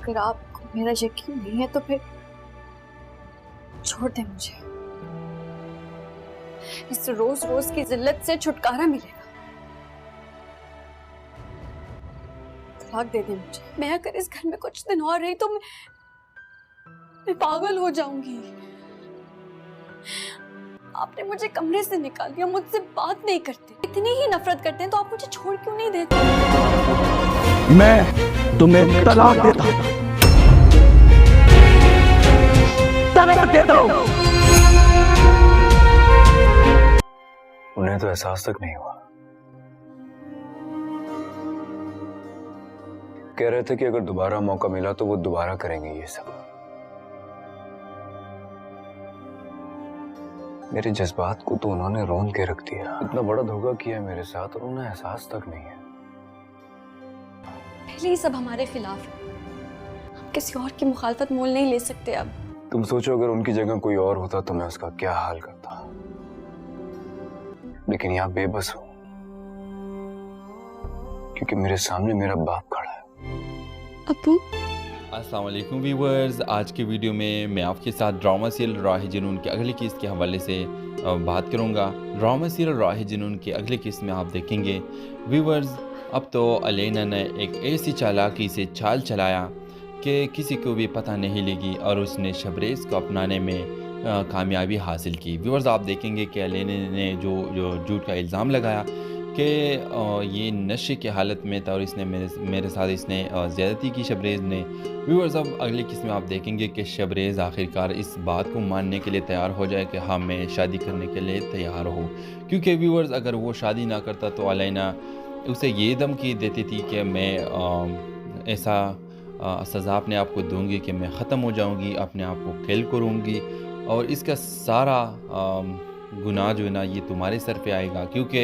अगर आपको मेरा यकीन नहीं है तो फिर छोड़ दे मुझे। इस रोज रोज की जिल्लत से छुटकारा मिलेगा। तलाक दे दे मुझे। मैं अगर इस घर में कुछ दिन और रही तो मैं पागल हो जाऊंगी। आपने मुझे कमरे से निकाल दिया, मुझसे बात नहीं करते, इतनी ही नफरत करते हैं तो आप मुझे छोड़ क्यों नहीं देते? मैं तुम्हें तलाक देता हूं। तलाक देता हूं। उन्हें तो एहसास तक नहीं हुआ। कह रहे थे कि अगर दोबारा मौका मिला तो वो दोबारा करेंगे ये सब। मेरे जज्बात को तो उन्होंने रोन के रख दिया। इतना बड़ा धोखा किया मेरे साथ और उन्हें एहसास तक नहीं है। पहले ही सब हमारे खिलाफ है। हम किसी और की मुखालफत मोल नहीं ले सकते अब। तुम सोचो अगर उनकी जगह कोई और होता तो मैं उसका क्या हाल करता, लेकिन यहाँ बेबस हूं क्योंकि मेरे सामने मेरा बाप खड़ा है। अब्बू, अस्सलाम वालेकुम व्यूवर्स, आज के वीडियो में मैं आपके साथ ड्रामा सीरियल राह जुनून के अगले किस्त के हवाले से बात करूंगा। ड्रामा सीरियल राह जुनून के अगले किस्त में आप देखेंगे व्यूवर्स, अब तो अलेना ने एक ऐसी चालाकी से चाल चलाया कि किसी को भी पता नहीं लगी और उसने शबरेज़ को अपनाने में कामयाबी हासिल की। व्यूवर्स, आप देखेंगे कि अलेना ने जो झूठ का इल्ज़ाम लगाया कि ये नशे की हालत में था और इसने मेरे साथ इसने ज़्यादती की शबरेज़ ने। व्यूवर्स, अब अगली किस्म में आप देखेंगे कि शबरेज़ आखिरकार इस बात को मानने के लिए तैयार हो जाए कि हाँ, मैं शादी करने के लिए तैयार हूँ। क्योंकि व्यूवर्स, अगर वो शादी ना करता तो अलेना उसे ये धमकी देती थी कि मैं ऐसा सज़ा अपने आप को दूंगी कि मैं ख़त्म हो जाऊंगी, अपने आप को किल करूंगी और इसका सारा गुनाह जो है ना ये तुम्हारे सर पे आएगा, क्योंकि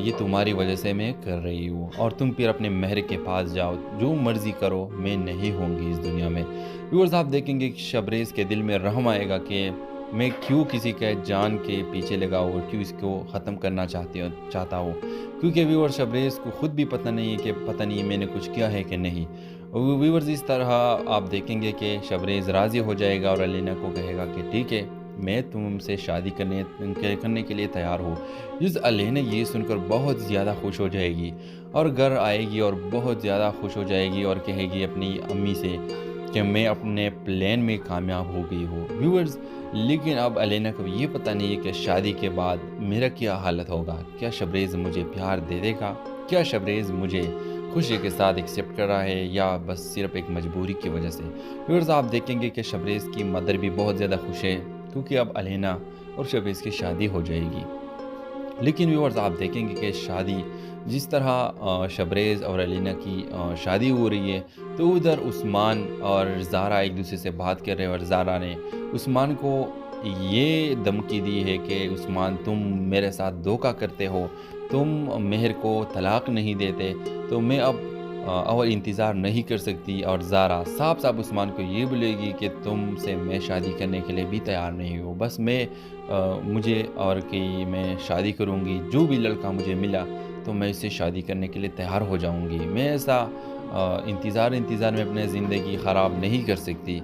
ये तुम्हारी वजह से मैं कर रही हूँ और तुम फिर अपने महर के पास जाओ, जो मर्ज़ी करो, मैं नहीं होंगी इस दुनिया में। व्यूअर्स, आप देखेंगे कि शबरेज़ के दिल में रहम आएगा कि मैं क्यों किसी के जान के पीछे लगा हूँ और क्यों इसको ख़त्म करना चाहता हूँ। क्योंकि व्यूअर्स, शबरेज़ को ख़ुद भी पता नहीं है कि पता नहीं मैंने कुछ किया है कि नहीं। व्यूअर्स, इस तरह आप देखेंगे कि शबरेज़ राज़ी हो जाएगा और अलेना को कहेगा कि ठीक है, मैं तुमसे शादी करने के लिए तैयार हूँ। जिस अलेना ये सुनकर बहुत ज़्यादा खुश हो जाएगी और घर आएगी और बहुत ज़्यादा खुश हो जाएगी और कहेगी अपनी अम्मी से कि मैं अपने प्लान में कामयाब हो गई हूँ। व्यूअर्स, लेकिन अब अलेना को ये पता नहीं है कि शादी के बाद मेरा क्या हालत होगा। क्या शबरेज़ मुझे प्यार दे देगा? क्या शबरेज़ मुझे खुशी के साथ एक्सेप्ट कर रहा है या बस सिर्फ एक मजबूरी की वजह से? व्यूअर्स, आप देखेंगे कि शबरेज़ की मदर भी बहुत ज़्यादा खुश है क्योंकि अब अलेना और शबरेज़ की शादी हो जाएगी। लेकिन व्यूअर्स, आप देखेंगे कि शादी जिस तरह शबरेज़ और अलेना की शादी हो रही है तो उधर उस्मान और ज़ारा एक दूसरे से बात कर रहे हैं और ज़ारा ने उस्मान को ये धमकी दी है कि उस्मान, तुम मेरे साथ धोखा करते हो, तुम मेहर को तलाक नहीं देते, तो मैं अब और इंतज़ार नहीं कर सकती। और ज़ारा साफ साफ उस्मान को ये बोलेगी कि तुमसे मैं शादी करने के लिए भी तैयार नहीं हूँ, बस मुझे और कि मैं शादी करूँगी, जो भी लड़का मुझे मिला तो मैं इससे शादी करने के लिए तैयार हो जाऊँगी। मैं ऐसा इंतज़ार में अपनी ज़िंदगी ख़राब नहीं कर सकती।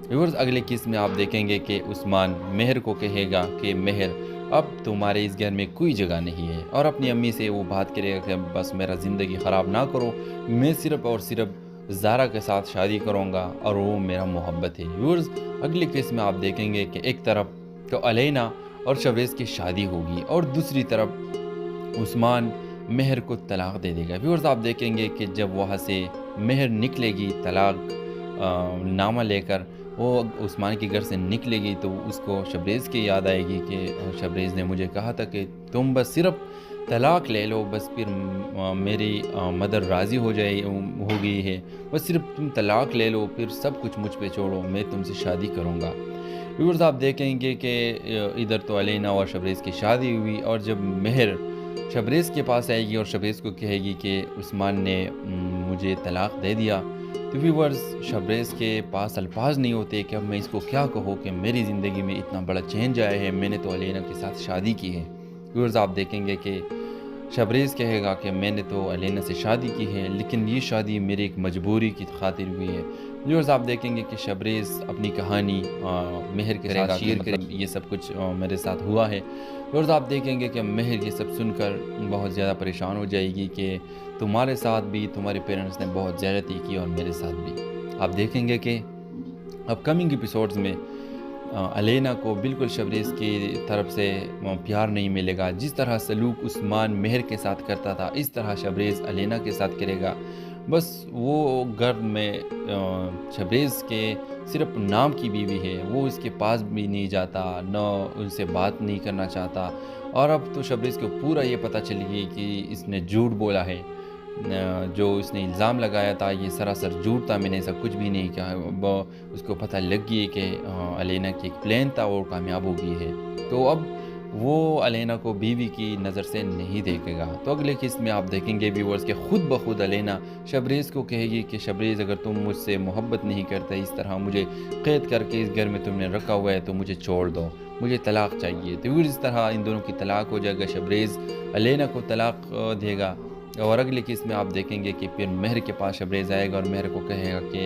व्यूअर्स, अगले किस्त में आप देखेंगे कि उस्मान मेहर को कहेगा कि मेहर, अब तुम्हारे इस घर में कोई जगह नहीं है और अपनी अम्मी से वो बात करेगा कि बस मेरा ज़िंदगी ख़राब ना करो, मैं सिर्फ़ और सिर्फ ज़ारा के साथ शादी करूँगा और वो मेरा मोहब्बत है। व्यूअर्स, अगले केस में आप देखेंगे कि एक तरफ तो अलेना और शबरेज़ की शादी होगी और दूसरी तरफ उस्मान मेहर को तलाक दे देगा। व्यूअर्स, आप देखेंगे कि जब वहाँ से मेहर निकलेगी तलाक नामा लेकर, वो उस्मान के घर से निकलेगी तो उसको शबरेज़ की याद आएगी कि शबरेज़ ने मुझे कहा था कि तुम बस सिर्फ तलाक ले लो, बस फिर मेरी मदर राज़ी हो गई है, बस सिर्फ तुम तलाक ले लो, फिर सब कुछ मुझ पे छोड़ो, मैं तुमसे शादी करूँगा। व्यूअर्स, आप देखेंगे कि इधर तो अलेना और शबरेज़ की शादी हुई और जब मेहर शबरेज़ के पास आएगी और शबरेज़ को कहेगी कि उस्मान ने मुझे तलाक दे दिया, तो व्यूअर्स, शबरेज़ के पास अल्फाज नहीं होते कि अब मैं इसको क्या कहूँ कि मेरी ज़िंदगी में इतना बड़ा चेंज आया है, मैंने तो अलेना के साथ शादी की है। व्यूअर्स, आप देखेंगे कि शबरेज़ कहेगा कि मैंने तो अलेना से शादी की है, लेकिन ये शादी मेरी एक मजबूरी की खातिर हुई है। व्यूअर्स आप देखेंगे कि शबरेज़ अपनी कहानी मेहर के साथ शेयर करें, ये सब कुछ मेरे साथ हुआ है। व्यूअर्स आप देखेंगे कि मेहर ये सब सुनकर बहुत ज़्यादा परेशान हो जाएगी कि तुम्हारे साथ भी तुम्हारे पेरेंट्स ने बहुत ज़्यादती की और मेरे साथ भी। आप देखेंगे कि अपकमिंग एपिसोड्स में अलेना को बिल्कुल शबरेज़ की तरफ से प्यार नहीं मिलेगा। जिस तरह सलूक उस्मान मेहर के साथ करता था, इस तरह शबरेज़ अलेना के साथ करेगा। बस वो घर में शबरेज़ के सिर्फ नाम की बीवी है, वो उसके पास भी नहीं जाता, न उनसे बात नहीं करना चाहता। और अब तो शबरेज़ को पूरा ये पता चल गई कि इसने झूठ बोला है, जो इसने इल्ज़ाम लगाया था ये सरासर झूठ था, मैंने ऐसा कुछ भी नहीं किया। उसको पता लग गई कि अलेना की एक प्लान था और कामयाब हो गई है। तो अब वो अलेना को बीवी की नज़र से नहीं देखेगा। तो अगले किस्त में आप देखेंगे व्यूअर्स के खुद ब खुद अलेना शबरेज़ को कहेगी कि शबरेज़ अगर तुम मुझसे मोहब्बत नहीं करते, इस तरह मुझे कैद करके इस घर में तुमने रखा हुआ है, तो मुझे छोड़ दो, मुझे तलाक चाहिए। तो फिर इस तरह इन दोनों की तलाक हो जाएगा, शबरेज़ अलेना को तलाक देगा। और अगले किस्त में आप देखेंगे कि फिर मेहर के पास शबरेज़ आएगा और मेहर को कहेगा कि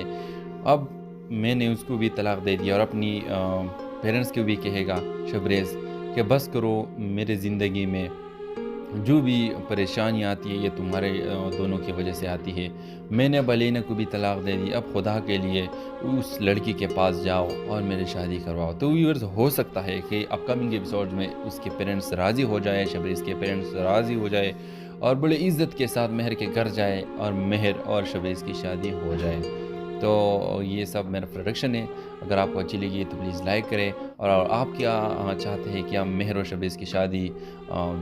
अब मैंने उसको भी तलाक दे दिया, और अपनी पेरेंट्स को भी कहेगा शबरेज़ कि बस करो, मेरे ज़िंदगी में जो भी परेशानियाँ आती है ये तुम्हारे दोनों की वजह से आती है। मैंने अब अलेना को भी तलाक दे दी, अब खुदा के लिए उस लड़की के पास जाओ और मेरी शादी करवाओ। तो व्यूअर्स हो सकता है कि अपकमिंग एपिसोड में उसके पेरेंट्स राज़ी हो जाए, शबरेज़ के पेरेंट्स राज़ी हो जाए और बड़े इज़्ज़त के साथ मेहर के घर जाए और मेहर और शबरेज़ की शादी हो जाए। तो ये सब मेरा प्रोडक्शन है। अगर आपको अच्छी लगी तो प्लीज़ लाइक करें, और आप क्या चाहते हैं, क्या मेहर और शबरेज़ की शादी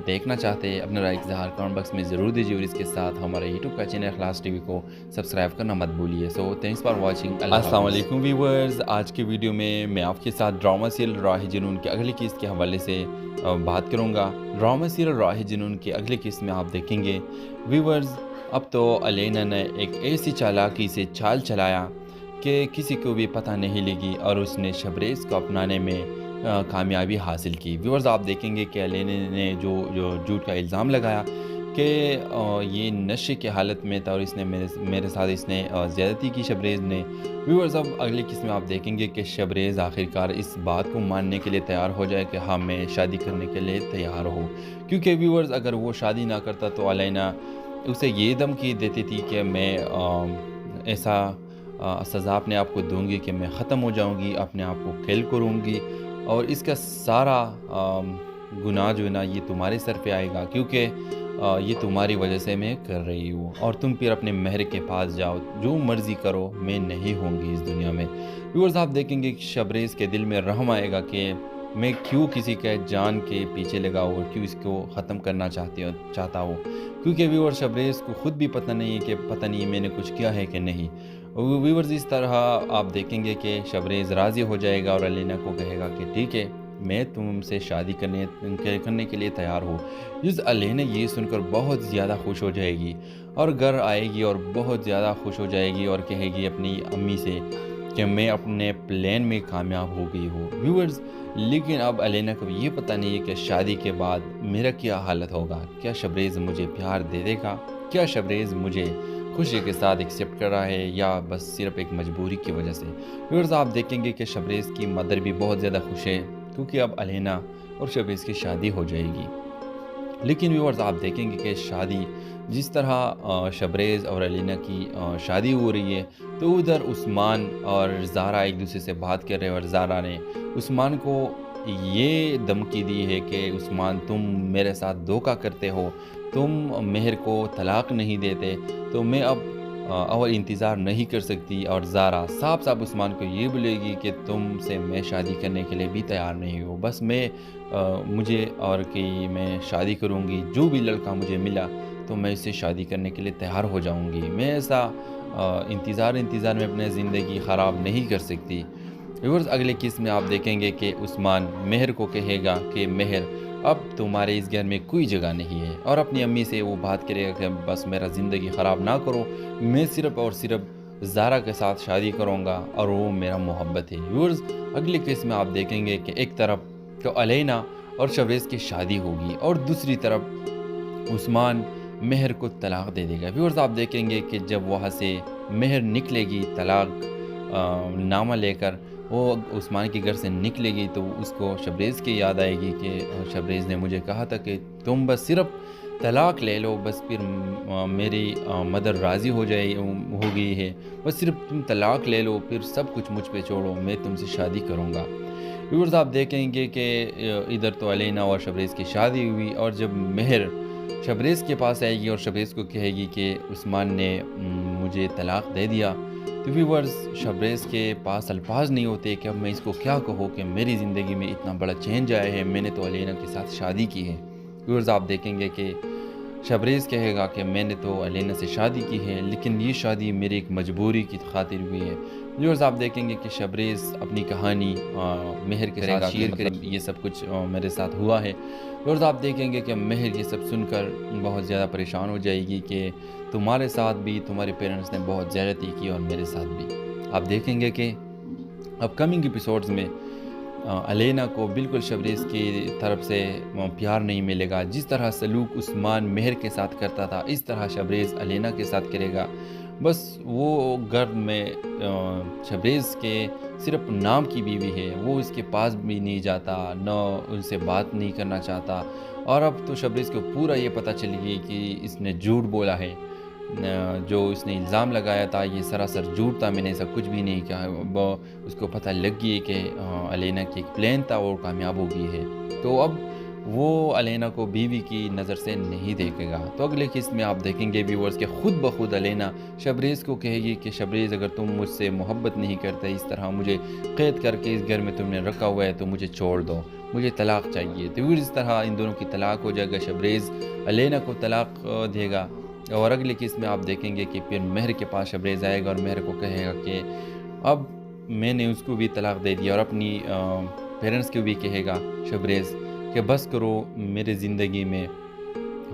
देखना चाहते हैं, अपना राय इज़हार कमेंट बॉक्स में ज़रूर दीजिए। और इसके साथ हमारे यूट्यूब का चैनल इखलास टीवी को सब्सक्राइब करना मत भूलिए। So thanks for watching. अस्सलाम वालेकुम व्यूअर्स, आज की वीडियो में मैं आपके साथ ड्रामा सीरियल राह जुनून के अगली किस्त के हवाले से बात करूँगा। ड्रामा सीरियल राह जुनून के अगली किस्त में आप देखेंगे व्यूअर्स, अब तो अलेना ने एक ऐसी चालाकी से चाल चलाया कि किसी को भी पता नहीं लगी और उसने शबरेज़ को अपनाने में कामयाबी हासिल की। व्यूअर्स आप देखेंगे कि अलेना ने जो झूठ का इल्ज़ाम लगाया कि ये नशे की हालत में था और इसने मेरे साथ इसने ज़्यादती की शबरेज़ ने। व्यूअर्स अब अगले किस्म में आप देखेंगे कि शबरेज़ आखिरकार इस बात को मानने के लिए तैयार हो जाए कि हाँ मैं शादी करने के लिए तैयार हूँ। क्योंकि व्यूअर्स अगर वो शादी ना करता तो अलेना उसे ये धमकी देती थी कि मैं ऐसा सज़ा अपने आप को दूंगी कि मैं ख़त्म हो जाऊंगी, अपने आप को खेल करूंगी और इसका सारा गुनाह जो है ना ये तुम्हारे सर पे आएगा, क्योंकि ये तुम्हारी वजह से मैं कर रही हूँ। और तुम फिर अपने मेहर के पास जाओ, जो मर्ज़ी करो, मैं नहीं होंगी इस दुनिया में। व्यूअर्स आप देखेंगे कि शबरेज़ के दिल में रहम आएगा कि मैं क्यों किसी के जान के पीछे लगा हूँ और क्यों इसको ख़त्म करना चाहता हूँ। क्योंकि व्यूअर्स शबरेज़ को ख़ुद भी पता नहीं है कि पता नहीं मैंने कुछ किया है कि नहीं। व्यूअर्स इस तरह आप देखेंगे कि शबरेज़ राज़ी हो जाएगा और अलेना को कहेगा कि ठीक है मैं तुमसे शादी करने के लिए तैयार हूँ। जिस अलेना ये सुनकर बहुत ज़्यादा खुश हो जाएगी और घर आएगी और बहुत ज़्यादा खुश हो जाएगी और कहेगी अपनी अम्मी से कि मैं अपने प्लान में कामयाब हो गई हूँ। व्यूअर्स लेकिन अब अलेना को ये पता नहीं है कि शादी के बाद मेरा क्या हालत होगा। क्या शबरेज़ मुझे प्यार दे देगा? क्या शबरेज़ मुझे खुशी के साथ एक्सेप्ट कर रहा है या बस सिर्फ एक मजबूरी की वजह से? व्यूअर्स आप देखेंगे कि शबरेज़ की मदर भी बहुत ज़्यादा खुश है क्योंकि अब अलेना और शबरेज़ की शादी हो जाएगी। लेकिन व्यूअर्स आप देखेंगे कि शादी जिस तरह शबरेज़ और अलेना की शादी हो रही है तो उधर उस्मान और ज़ारा एक दूसरे से बात कर रहे हैं और ज़ारा ने उस्मान को ये धमकी दी है कि उस्मान तुम मेरे साथ धोखा करते हो, तुम मेहर को तलाक नहीं देते, तो मैं अब और इंतज़ार नहीं कर सकती। और ज़ारा साफ साफ उस्मान को ये बोलेगी कि तुमसे मैं शादी करने के लिए भी तैयार नहीं हूँ, बस मुझे और कि मैं शादी करूँगी, जो भी लड़का मुझे मिला तो मैं इससे शादी करने के लिए तैयार हो जाऊँगी। मैं ऐसा इंतज़ार में अपनी ज़िंदगी ख़राब नहीं कर सकती। व्यूअर्स अगले किस्म में आप देखेंगे कि उस्मान मेहर को कहेगा कि मेहर अब तुम्हारे इस घर में कोई जगह नहीं है, और अपनी अम्मी से वो बात करेगा कि बस मेरा ज़िंदगी ख़राब ना करो, मैं सिर्फ़ और सिर्फ ज़ारा के साथ शादी करूँगा और वो मेरा मोहब्बत है। व्यूअर्स अगले किस्म में आप देखेंगे कि एक तरफ तो अलेना और शबरेज़ की शादी होगी और दूसरी तरफ عثمان مہر کو طلاق دے دے گا۔ ویورز آپ دیکھیں گے کہ جب وہاں سے مہر نکلے گی طلاق نامہ لے کر، وہ عثمان کے گھر سے نکلے گی تو اس کو شبریز کی یاد آئے گی کہ شبریز نے مجھے کہا تھا کہ تم بس صرف طلاق لے لو، بس پھر میری مدر راضی ہو گئی ہے، بس صرف تم طلاق لے لو، پھر سب کچھ مجھ پہ چھوڑو، میں تم سے شادی کروں گا۔ ویورز آپ دیکھیں گے کہ ادھر تو علینا اور شبریز کی شادی ہوئی، اور جب مہر شبریز کے پاس آئے گی اور شبریز کو کہے گی کہ عثمان نے مجھے طلاق دے دیا، تو ویورز شبریز کے پاس الفاظ نہیں ہوتے کہ اب میں اس کو کیا کہوں کہ میری زندگی میں اتنا بڑا چینج آیا ہے، میں نے تو علینا کے ساتھ شادی کی ہے۔ ویورز آپ دیکھیں گے کہ شبریز کہے گا کہ میں نے تو علینا سے شادی کی ہے، لیکن یہ شادی میری ایک مجبوری کی خاطر ہوئی ہے۔ ویورز آپ دیکھیں گے کہ شبریز اپنی کہانی مہر کے ساتھ شیئر کرے، یہ سب کچھ میرے ساتھ ہوا ہے۔ ویورز آپ دیکھیں گے کہ مہر یہ سب سن کر بہت زیادہ پریشان ہو جائے گی کہ تمہارے ساتھ بھی تمہارے پیرنٹس نے بہت زیادتی کی اور میرے ساتھ بھی۔ آپ دیکھیں گے کہ اپ کمنگ ایپیسوڈز میں علینا کو بالکل شبریز کی طرف سے پیار نہیں ملے گا۔ جس طرح سلوک عثمان مہر کے ساتھ کرتا تھا، اس طرح شبریز علینا کے ساتھ کرے گا۔ بس وہ گھر میں شبریز کے صرف نام کی بیوی ہے، وہ اس کے پاس بھی نہیں جاتا، نہ ان سے بات نہیں کرنا چاہتا، اور اب تو شبریز کو پورا یہ پتہ چل گئی کہ اس نے جھوٹ بولا ہے، جو اس نے الزام لگایا تھا یہ سراسر جھوٹ تھا، میں نے ایسا کچھ بھی نہیں کہا۔ اس کو پتہ لگ گئی کہ علینا کی ایک پلان تھا اور کامیاب ہو گئی ہے، تو اب وہ علینا کو بیوی کی نظر سے نہیں دیکھے گا۔ تو اگلے قسط میں آپ دیکھیں گے ویورز کہ خود بخود علینا شبریز کو کہے گی کہ شبریز اگر تم مجھ سے محبت نہیں کرتے، اس طرح مجھے قید کر کے اس گھر میں تم نے رکھا ہوا ہے، تو مجھے چھوڑ دو، مجھے طلاق چاہیے۔ تو اس طرح ان دونوں کی طلاق ہو جائے گا، شبریز علینا کو طلاق دے گا۔ اور اگلے قسط میں آپ دیکھیں گے کہ پھر مہر کے پاس شبریز آئے گا اور مہر کو کہے گا کہ اب میں نے اس کو بھی طلاق دے دیا، اور اپنی پیرنٹس کو بھی کہے گا شبریز کہ بس کرو، میرے زندگی میں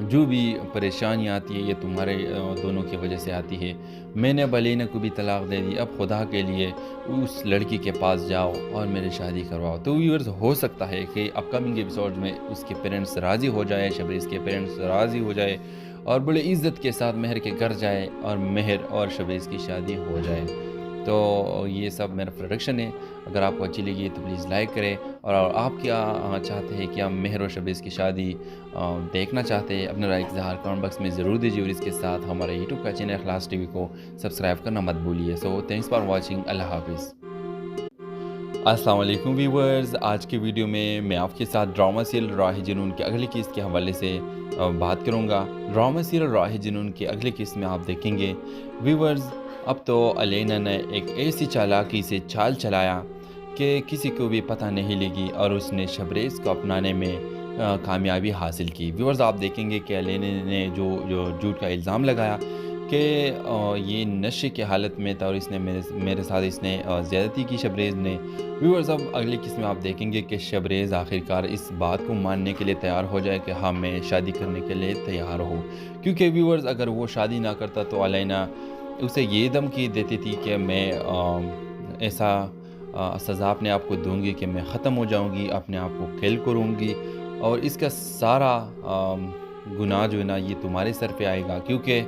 جو بھی پریشانیاں آتی ہے یہ تمہارے دونوں کی وجہ سے آتی ہے، میں نے اب علینا کو بھی طلاق دے دی، اب خدا کے لیے اس لڑکی کے پاس جاؤ اور میری شادی کرواؤ۔ تو ویورز ہو سکتا ہے کہ اپ کمنگ ایپیسوڈ میں اس کے پیرنٹس راضی ہو جائے، شبریز کے پیرنٹس راضی ہو جائے اور بڑے عزت کے ساتھ مہر کے گھر جائے اور مہر اور شبریز کی شادی ہو جائے۔ تو یہ سب میرا پروڈکشن ہے، اگر آپ کو اچھی لگی تو پلیز لائک کریں، اور آپ کیا چاہتے ہیں کہ آپ مہر اور شبریز کی شادی دیکھنا چاہتے ہیں، اپنا رائے اظہار کمنٹ باکس میں ضرور دیجیے، اور اس کے ساتھ ہمارے یوٹیوب کا چینل اخلاص ٹی وی کو سبسکرائب کرنا مت بھولیے۔ سو تھینکس فار واچنگ، اللہ حافظ۔ السلام علیکم ویورز، آج کے ویڈیو میں آپ کے ساتھ ڈرامہ سیریل راہ جنون کے اگلی قسط کے حوالے سے بات کروں گا۔ ڈرامہ سیریل راہ جنون کے اگلی قسط میں آپ دیکھیں گے ویورز اب تو علینا نے ایک ایسی چالاکی سے چال چلایا کہ کسی کو بھی پتہ نہیں لگی، اور اس نے شبریز کو اپنانے میں کامیابی حاصل کی۔ ویورز آپ دیکھیں گے کہ علینا نے جو جھوٹ کا الزام لگایا کہ یہ نشے کی حالت میں تھا اور اس نے میرے ساتھ اس نے زیادتی کی شبریز نے۔ ویورز اب اگلی قسم میں آپ دیکھیں گے کہ شبریز آخرکار اس بات کو ماننے کے لیے تیار ہو جائے کہ ہاں میں شادی کرنے کے لیے تیار ہوں، کیونکہ ویورز اگر وہ شادی نہ کرتا تو علینا اسے یہ دھمکی دیتی تھی کہ میں ایسا سزا اپنے آپ کو دوں گی کہ میں ختم ہو جاؤں گی، اپنے آپ کو کل کروں گی، اور اس کا سارا گناہ جو ہے نا یہ تمہارے سر پہ آئے گا، کیونکہ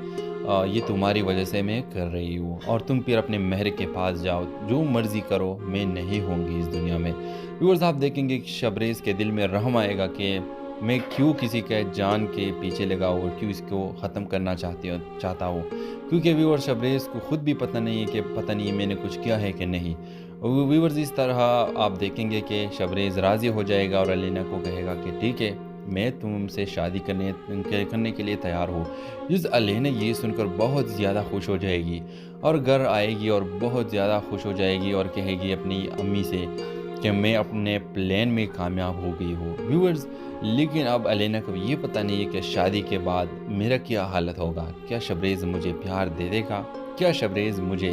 یہ تمہاری وجہ سے میں کر رہی ہوں، اور تم پھر اپنے مہر کے پاس جاؤ، جو مرضی کرو، میں نہیں ہوں گی اس دنیا میں۔ ویورز آپ دیکھیں گے کہ شبریز کے دل میں رحم آئے گا کہ میں کیوں کسی کے جان کے پیچھے لگا ہوں اور کیوں اس کو ختم کرنا چاہتا ہوں، کیونکہ ویور شبریز کو خود بھی پتہ نہیں ہے کہ پتہ نہیں میں نے کچھ کیا ہے کہ نہیں۔ ویورز اس طرح آپ دیکھیں گے کہ شبریز راضی ہو جائے گا اور علینا کو کہے گا کہ ٹھیک ہے، میں تم سے شادی کرنے کے لیے تیار ہوں۔ جس علینا یہ سن کر بہت زیادہ خوش ہو جائے گی اور گھر آئے گی اور بہت زیادہ خوش ہو جائے گی اور کہے گی اپنی امی سے کہ میں اپنے پلان میں کامیاب ہو گئی ہوں۔ ویورز لیکن اب علینا کو یہ پتہ نہیں ہے کہ شادی کے بعد میرا کیا حالت ہوگا، کیا شبریز مجھے پیار دے دے گا، کیا شبریز مجھے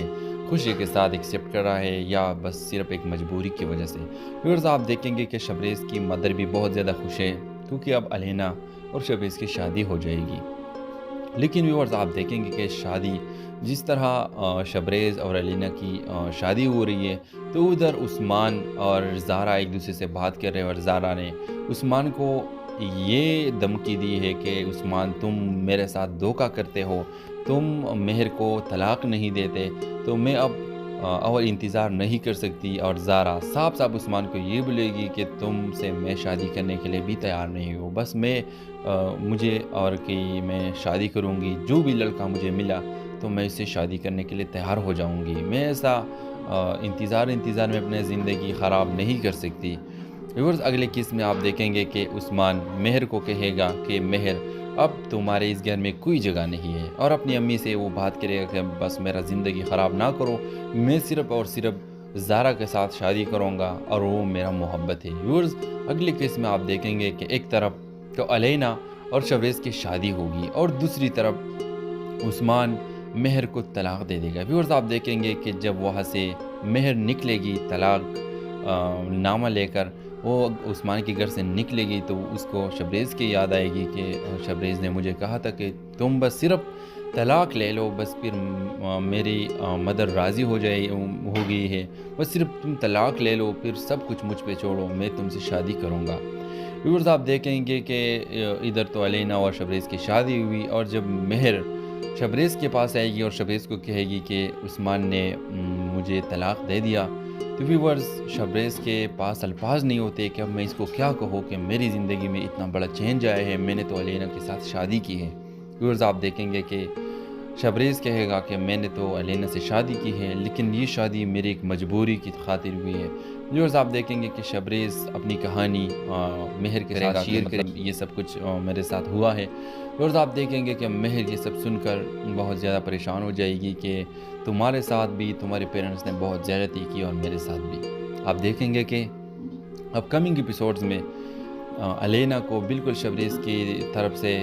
خوشی کے ساتھ ایکسیپٹ کر رہا ہے یا بس صرف ایک مجبوری کی وجہ سے۔ ویورز آپ دیکھیں گے کہ شبریز کی مدر بھی بہت زیادہ خوش ہے کیونکہ اب علینا اور شبریز کی شادی ہو جائے گی۔ لیکن ویورز آپ دیکھیں گے کہ شادی جس طرح شبریز اور علینا کی شادی ہو رہی ہے تو ادھر عثمان اور زارا ایک دوسرے سے بات کر رہے ہیں، اور زارا نے عثمان کو یہ دھمکی دی ہے کہ عثمان تم میرے ساتھ دھوکہ کرتے ہو، تم مہر کو طلاق نہیں دیتے، تو میں اب اور انتظار نہیں کر سکتی، اور زارا صاف صاف عثمان کو یہ بولے گی کہ تم سے میں شادی کرنے کے لیے بھی تیار نہیں ہوں، بس مجھے اور کہ میں شادی کروں گی، جو بھی لڑکا مجھے ملا تو میں اس سے شادی کرنے کے لیے تیار ہو جاؤں گی، میں ایسا انتظار میں اپنے زندگی خراب نہیں کر سکتی۔ ویورز اگلے قسط میں آپ دیکھیں گے کہ عثمان مہر کو کہے گا کہ مہر اب تمہارے اس گھر میں کوئی جگہ نہیں ہے، اور اپنی امی سے وہ بات کرے گا کہ بس میرا زندگی خراب نہ کرو، میں صرف اور صرف زارا کے ساتھ شادی کروں گا اور وہ میرا محبت ہے۔ ویورز اگلی قسط میں آپ دیکھیں گے کہ ایک طرف تو علینا اور شبریز کی شادی ہوگی اور دوسری طرف عثمان مہر کو طلاق دے دے گا۔ ویورز آپ دیکھیں گے کہ جب وہاں سے مہر نکلے گی طلاق نامہ لے کر، وہ عثمان کے گھر سے نکلے گی تو اس کو شبریز کی یاد آئے گی کہ شبریز نے مجھے کہا تھا کہ تم بس صرف طلاق لے لو، بس پھر میری مدر راضی ہو گئی ہے، بس صرف تم طلاق لے لو، پھر سب کچھ مجھ پہ چھوڑو، میں تم سے شادی کروں گا۔ ویورز آپ دیکھیں گے کہ ادھر تو علینا اور شبریز کی شادی ہوئی، اور جب مہر شبریز کے پاس آئے گی اور شبریز کو کہے گی کہ عثمان نے مجھے طلاق دے دیا، تو ویورز شبریز کے پاس الفاظ نہیں ہوتے کہ اب میں اس کو کیا کہوں کہ میری زندگی میں اتنا بڑا چینج آیا ہے، میں نے تو علینا کے ساتھ شادی کی ہے۔ ویورز آپ دیکھیں گے کہ شبریز کہے گا کہ میں نے تو علینا سے شادی کی ہے، لیکن یہ شادی میری ایک مجبوری کی خاطر ہوئی ہے۔ ویورز آپ دیکھیں گے کہ شبریز اپنی کہانی مہر کے ساتھ شیئر کرے، یہ سب کچھ میرے ساتھ ہوا ہے۔ ویورز آپ دیکھیں گے کہ مہر یہ سب سن کر بہت زیادہ پریشان ہو جائے گی کہ تمہارے ساتھ بھی تمہارے پیرنٹس نے بہت زیادتی کی اور میرے ساتھ بھی۔ آپ دیکھیں گے کہ اپ کمنگ ایپیسوڈز میں علینا کو بالکل شبریز کی طرف سے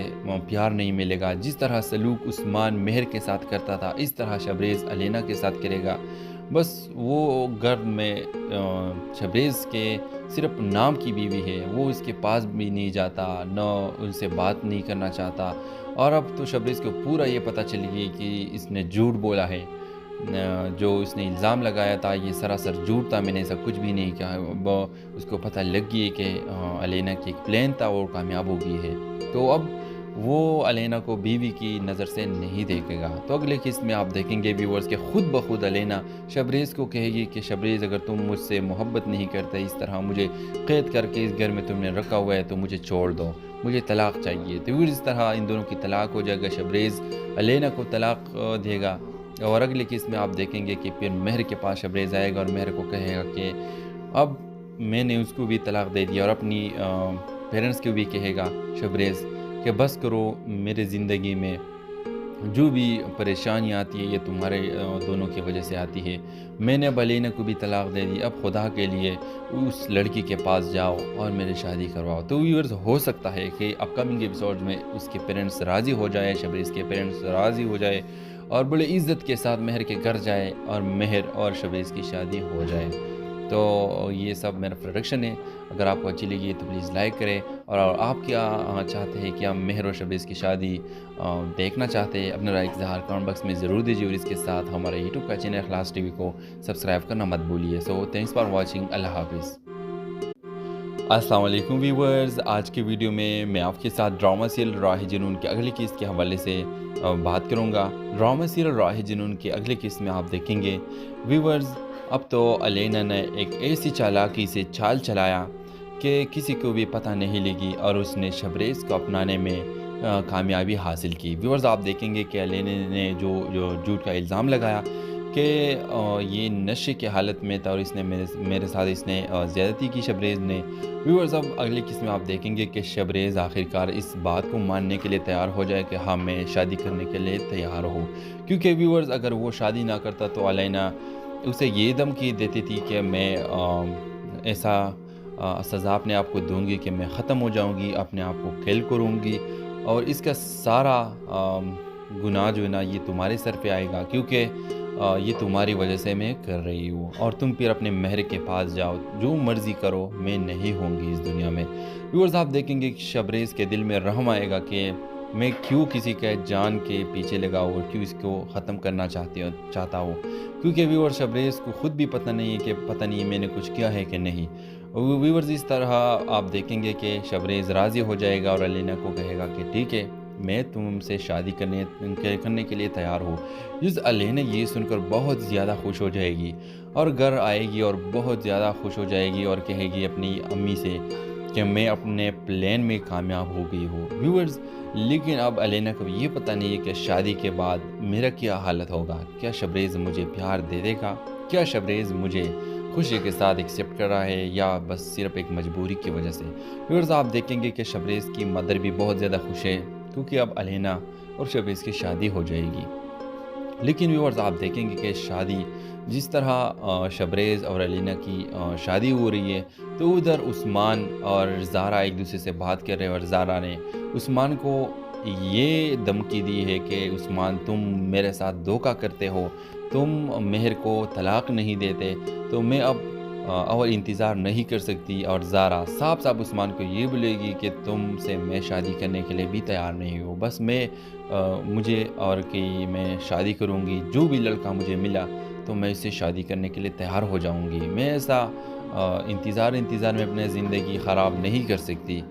پیار نہیں ملے گا، جس طرح سلوک عثمان مہر کے ساتھ کرتا تھا اس طرح شبریز علینا کے ساتھ کرے گا۔ بس وہ گھر میں شبریز کے صرف نام کی بیوی ہے، وہ اس کے پاس بھی نہیں جاتا، نہ ان سے بات نہیں کرنا چاہتا، اور اب تو شبریز کو پورا یہ پتہ چل گئی کہ اس نے جھوٹ بولا ہے، جو اس نے الزام لگایا تھا یہ سراسر جھوٹ تھا، میں نے ایسا کچھ بھی نہیں کہا۔ اس کو پتہ لگ گئی کہ علینا کی ایک پلان تھا اور کامیاب ہو گئی ہے، تو اب وہ علینا کو بیوی کی نظر سے نہیں دیکھے گا۔ تو اگلے قسط میں آپ دیکھیں گے ویورز کہ خود بخود علینا شبریز کو کہے گی کہ شبریز اگر تم مجھ سے محبت نہیں کرتے، اس طرح مجھے قید کر کے اس گھر میں تم نے رکھا ہوا ہے، تو مجھے چھوڑ دو، مجھے طلاق چاہیے۔ تو اس طرح ان دونوں کی طلاق ہو جائے گا، شبریز علینا کو طلاق دے گا۔ اور اگلی قسط میں آپ دیکھیں گے کہ پھر مہر کے پاس شبریز آئے گا اور مہر کو کہے گا کہ اب میں نے اس کو بھی طلاق دے دیا، اور اپنی پیرنٹس کو بھی کہے گا شبریز کہ بس کرو، میرے زندگی میں جو بھی پریشانیاں آتی ہے یہ تمہارے دونوں کی وجہ سے آتی ہے، میں نے اب علینا کو بھی طلاق دے دی، اب خدا کے لیے اس لڑکی کے پاس جاؤ اور میری شادی کرواؤ۔ تو ویورز ہو سکتا ہے کہ اپ کمنگ ایپیسوڈ میں اس کے پیرنٹس راضی ہو جائے، شبریز کے پیرنٹس راضی ہو جائے اور بڑے عزت کے ساتھ مہر کے گھر جائے اور مہر اور شبریز کی شادی ہو جائے۔ تو یہ سب میرا پروڈکشن ہے، اگر آپ کو اچھی لگی تو پلیز لائک کریں، اور آپ کیا چاہتے ہیں کہ آپ مہر اور شبریز کی شادی دیکھنا چاہتے ہیں، اپنا رائے اظہار کمنٹ باکس میں ضرور دیجیے، اور اس کے ساتھ ہمارے یوٹیوب کا چینل اخلاص ٹی وی کو سبسکرائب کرنا مت بھولیے۔ سو تھینکس فار واچنگ، اللہ حافظ۔ السلام علیکم ویورز، آج کے ویڈیو میں آپ کے ساتھ ڈرامہ سیریل راہ جنون کے اگلی قسط کے حوالے سے بات کروں گا۔ ڈرامہ سیریل راہ جنون کے اگلی قسط میں آپ دیکھیں گے ویورز اب تو علینا نے ایک ایسی چالاکی سے چال چلایا کہ کسی کو بھی پتہ نہیں لگی، اور اس نے شبریز کو اپنانے میں کامیابی حاصل کی۔ ویورز آپ دیکھیں گے کہ علینا نے جو جھوٹ کا الزام لگایا کہ یہ نشے کی حالت میں تھا اور اس نے میرے ساتھ اس نے زیادتی کی شبریز نے۔ ویورز اب اگلی قسط میں آپ دیکھیں گے کہ شبریز آخرکار اس بات کو ماننے کے لیے تیار ہو جائے کہ ہاں میں شادی کرنے کے لیے تیار ہوں، کیونکہ ویورز اگر وہ شادی نہ کرتا تو علینا اسے یہ دھمکی دیتی تھی کہ میں ایسا سزا اپنے آپ کو دوں گی کہ میں ختم ہو جاؤں گی، اپنے آپ کو کل کروں گی، اور اس کا سارا گناہ جو ہے نا یہ تمہارے سر پہ آئے گا، کیونکہ یہ تمہاری وجہ سے میں کر رہی ہوں، اور تم پھر اپنے مہر کے پاس جاؤ، جو مرضی کرو، میں نہیں ہوں گی اس دنیا میں۔ ویورز آپ دیکھیں گے کہ شبریز کے دل میں رحم آئے گا کہ میں کیوں کسی کا جان کے پیچھے لگا ہوں اور کیوں اس کو ختم کرنا چاہتا ہوں، کیونکہ ویور شبریز کو خود بھی پتہ نہیں ہے کہ میں نے کچھ کیا ہے کہ نہیں، व्यूअर्स इस तरह आप देखेंगे कि शबरेज़ राज़ी हो जाएगा और अलीना को कहेगा कि ठीक है, मैं तुमसे शादी करने के लिए तैयार हूँ। जिस अलीना ये सुनकर बहुत ज़्यादा खुश हो जाएगी और घर आएगी और बहुत ज़्यादा खुश हो जाएगी और कहेगी अपनी अम्मी से कि मैं अपने प्लान में कामयाब हो गई हूँ। व्यूअर्स, लेकिन अब अलीना को ये पता नहीं है कि शादी के बाद मेरा क्या हालत होगा। क्या शबरेज़ मुझे प्यार दे देगा? क्या शबरेज़ मुझे खुशी के साथ एक्सेप्ट कर रहा है या बस सिर्फ एक मजबूरी की वजह से? व्यूअर्स, आप देखेंगे कि शबरेज़ की मदर भी बहुत ज़्यादा खुश है क्योंकि अब अलीना और शबरेज़ की शादी हो जाएगी। लेकिन व्यूअर्स, आप देखेंगे कि शादी जिस तरह शबरेज़ और अलीना की शादी हो रही है तो उधर उस्मान और ज़ारा एक दूसरे से बात कर रहे हैं और ज़ारा ने उस्मान को ये धमकी दी है कि उस्मान, तुम मेरे साथ धोखा करते हो, तुम मेहर को तलाक नहीं देते, तो मैं अब और इंतज़ार नहीं कर सकती। और ज़ारा साफ साफ उस्मान को ये बोलेगी कि तुमसे मैं शादी करने के लिए भी तैयार नहीं हूँ, बस मुझे और कि मैं शादी करूँगी, जो भी लड़का मुझे मिला तो मैं इससे शादी करने के लिए तैयार हो जाऊँगी। मैं ऐसा इंतज़ार में अपनी ज़िंदगी ख़राब नहीं कर सकती।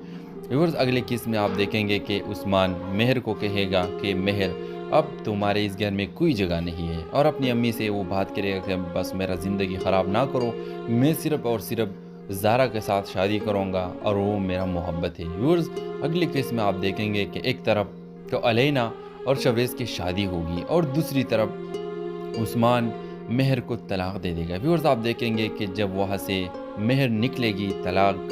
व्यूअर्स, अगले किस्म में आप देखेंगे कि उस्मान मेहर को कहेगा कि मेहर, अब तुम्हारे इस घर में कोई जगह नहीं है, और अपनी अम्मी से वो बात करेगा कि बस मेरा ज़िंदगी ख़राब ना करो, मैं सिर्फ़ और सिर्फ ज़ारा के साथ शादी करूँगा और वो मेरा मोहब्बत है। व्यूअर्स, अगले किस्म में आप देखेंगे कि एक तरफ तो अलीना और शबरेज़ की शादी होगी और दूसरी तरफ उस्मान मेहर को तलाक दे देगा। व्यूअर्स, आप देखेंगे कि जब वहाँ से मेहर निकलेगी तलाक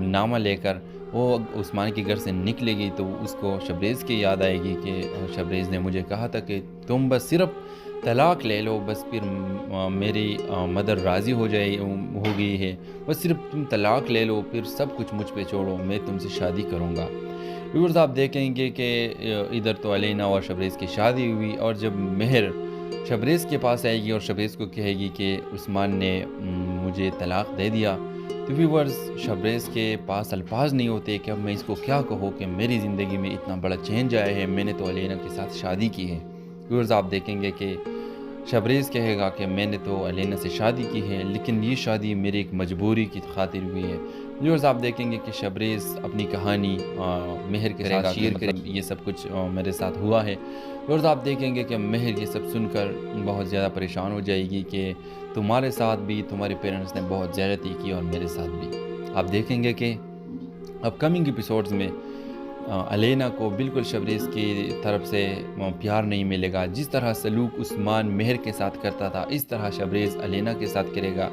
नामा लेकर, वो उस्मान के घर से निकलेगी तो उसको शबरेज़ की याद आएगी कि शबरेज़ ने मुझे कहा था कि तुम बस सिर्फ तलाक ले लो, बस फिर मेरी मदर राज़ी हो गई है, बस सिर्फ तुम तलाक ले लो, फिर सब कुछ मुझ पे छोड़ो, मैं तुमसे शादी करूँगा। व्यूअर्स, आप देखेंगे कि इधर तो अलीना और शबरेज़ की शादी हुई और जब मेहर शबरेज़ के पास आएगी और शबरेज़ को कहेगी कि उस्मान ने मुझे तलाक दे दिया, तो व्यूअर्स, शबरेज़ के पास अल्फाज नहीं होते कि अब मैं इसको क्या कहूँ कि मेरी ज़िंदगी में इतना बड़ा चेंज आया है, मैंने तो अलीना के साथ शादी की है। व्यूअर्स, आप देखेंगे कि शबरेज़ कहेगा कि मैंने तो अलीना से शादी की है, लेकिन ये शादी मेरी एक मजबूरी की खातिर हुई है। व्यूअर्स, आप देखेंगे कि शबरेज़ अपनी कहानी मेहर के साथ शेयर करेगी, ये सब कुछ मेरे साथ हुआ है। व्यूअर्स, आप देखेंगे कि मेहर ये सब सुनकर बहुत ज़्यादा परेशान हो जाएगी कि तुम्हारे साथ भी तुम्हारे पेरेंट्स ने बहुत ज़्यादती की और मेरे साथ भी। आप देखेंगे कि अपकमिंग एपिसोड्स में अलीना को बिल्कुल शबरेज़ की तरफ से प्यार नहीं मिलेगा। जिस तरह सलूक उस्मान मेहर के साथ करता था, इस तरह शबरेज़ अलीना के साथ करेगा।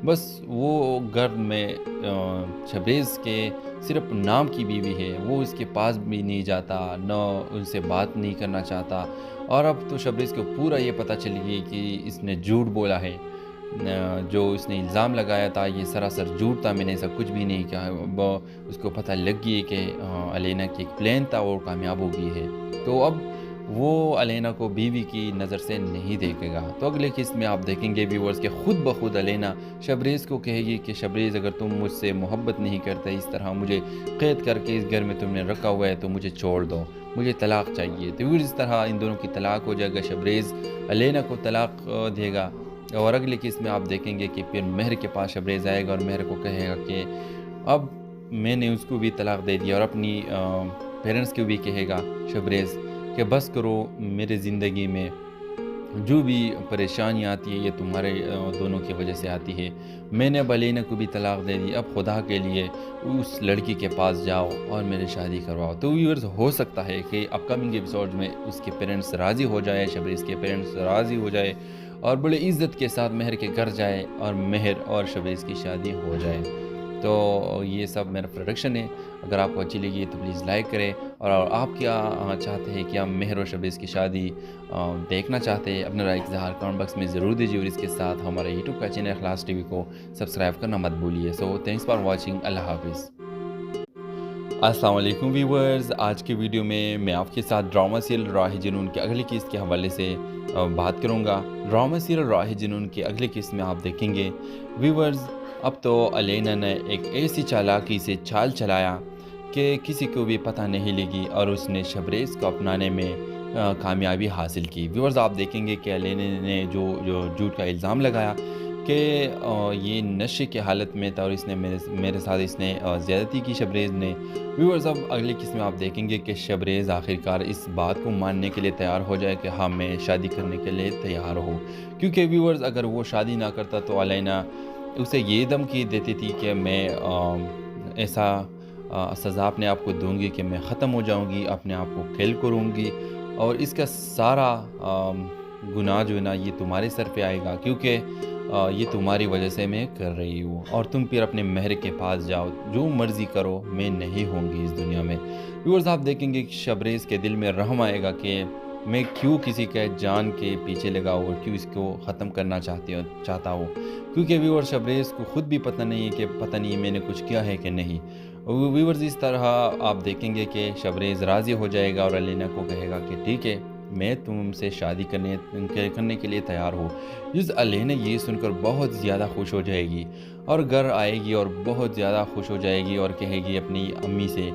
बस वो घर में शबरेज़ के सिर्फ नाम की बीवी है, वो इसके पास भी नहीं जाता, न उनसे बात नहीं करना चाहता। और अब तो शबरेज़ को पूरा ये पता चल गई कि इसने झूठ बोला है, जो इसने इल्ज़ाम लगाया था ये सरासर झूठ था, मैंने ऐसा कुछ भी नहीं किया। उसको पता लग गई कि अलीना की एक प्लान था और कामयाब हो गई है, तो अब वो अलीना को बीवी की नज़र से नहीं देखेगा। तो अगले किस्त में आप देखेंगे व्यूअर्स के खुद ब खुद अलीना शबरेज़ को कहेगी कि शबरेज़, अगर तुम मुझसे मोहब्बत नहीं करते, इस तरह मुझे कैद करके इस घर में तुमने रखा हुआ है, तो मुझे छोड़ दो, मुझे तलाक चाहिए। तो इस तरह इन दोनों की तलाक हो जाएगा, शबरेज़ अलीना को तलाक देगा। और अगले किस्त में आप देखेंगे कि फिर मेहर के पास शबरेज़ आएगा और मेहर को कहेगा कि अब मैंने उसको भी तलाक दे दिया, और अपनी पेरेंट्स को भी कहेगा शबरेज़ कि बस करो, मेरे ज़िंदगी में जो भी परेशानियाँ आती है ये तुम्हारे दोनों की वजह से आती है। मैंने अब अलीना को भी तलाक दे दी, अब खुदा के लिए उस लड़की के पास जाओ और मेरी शादी करवाओ। तो व्यूअर्स, हो सकता है कि अपकमिंग एपिसोड में उसके पेरेंट्स राज़ी हो जाए, शबरेज़ के पेरेंट्स राज़ी हो जाए और बड़े इज़्ज़त के साथ मेहर के घर जाए और मेहर और शबरेज़ की शादी हो जाए। तो ये सब मेरा प्रोडक्शन है। अगर आपको अच्छी लगी तो प्लीज़ लाइक करें, और आप क्या चाहते हैं कि हम मेहर और शबरेज़ की शादी देखना चाहते हैं, अपना राय इज़हार कमेंट बॉक्स में ज़रूर दीजिए, और इसके साथ हमारे यूट्यूब का चैनल इखलास टीवी को सब्सक्राइब करना मत भूलिए। सो थैंक्स फॉर वॉचिंग, अल्लाह हाफिज़। अस्सलाम वालेकुम व्यूअर्स, आज की वीडियो में मैं आपके साथ ड्रामा सीरियल राह जुनून के अगली किस्त के हवाले से बात करूंगा। ड्रामा सीरियल राह जुनून के अगली किस्त में आप देखेंगे व्यूअर्स, अब तो अलीना ने एक ऐसी चालाकी से चाल चलाया कि किसी को भी पता नहीं लगी और उसने शबरेज़ को अपनाने में कामयाबी हासिल की। व्यूअर्स, आप देखेंगे कि अलीना ने जो झूठ का इल्ज़ाम लगाया کہ یہ نشے کی حالت میں تھا اور اس نے میرے ساتھ اس نے زیادتی کی شبریز نے۔ ویورز اب اگلی قسط میں آپ دیکھیں گے کہ شبریز آخرکار اس بات کو ماننے کے لیے تیار ہو جائے کہ ہاں میں شادی کرنے کے لیے تیار ہوں، کیونکہ ویورز اگر وہ شادی نہ کرتا تو علینا اسے یہ دھمکی دیتی تھی کہ میں ایسا سزا اپنے آپ کو دوں گی کہ میں ختم ہو جاؤں گی، اپنے آپ کو کھیل کروں گی، اور اس کا سارا گناہ جو ہے نا یہ تمہارے سر پہ آئے گا، کیونکہ یہ تمہاری وجہ سے میں کر رہی ہوں، اور تم پھر اپنے مہر کے پاس جاؤ، جو مرضی کرو، میں نہیں ہوں گی اس دنیا میں۔ ویورز آپ دیکھیں گے کہ شبریز کے دل میں رحم آئے گا کہ میں کیوں کسی کے جان کے پیچھے لگا ہوں اور کیوں اس کو ختم کرنا چاہتا ہوں، کیونکہ ویور شبریز کو خود بھی پتہ نہیں ہے کہ پتہ نہیں میں نے کچھ کیا ہے کہ نہیں۔ ویورز اس طرح آپ دیکھیں گے کہ شبریز راضی ہو جائے گا اور علینا کو کہے گا کہ ٹھیک ہے میں تم سے شادی کرنے کے لیے تیار ہوں۔ جس علینا یہ سن کر بہت زیادہ خوش ہو جائے گی اور گھر آئے گی اور بہت زیادہ خوش ہو جائے گی اور کہے گی اپنی امی سے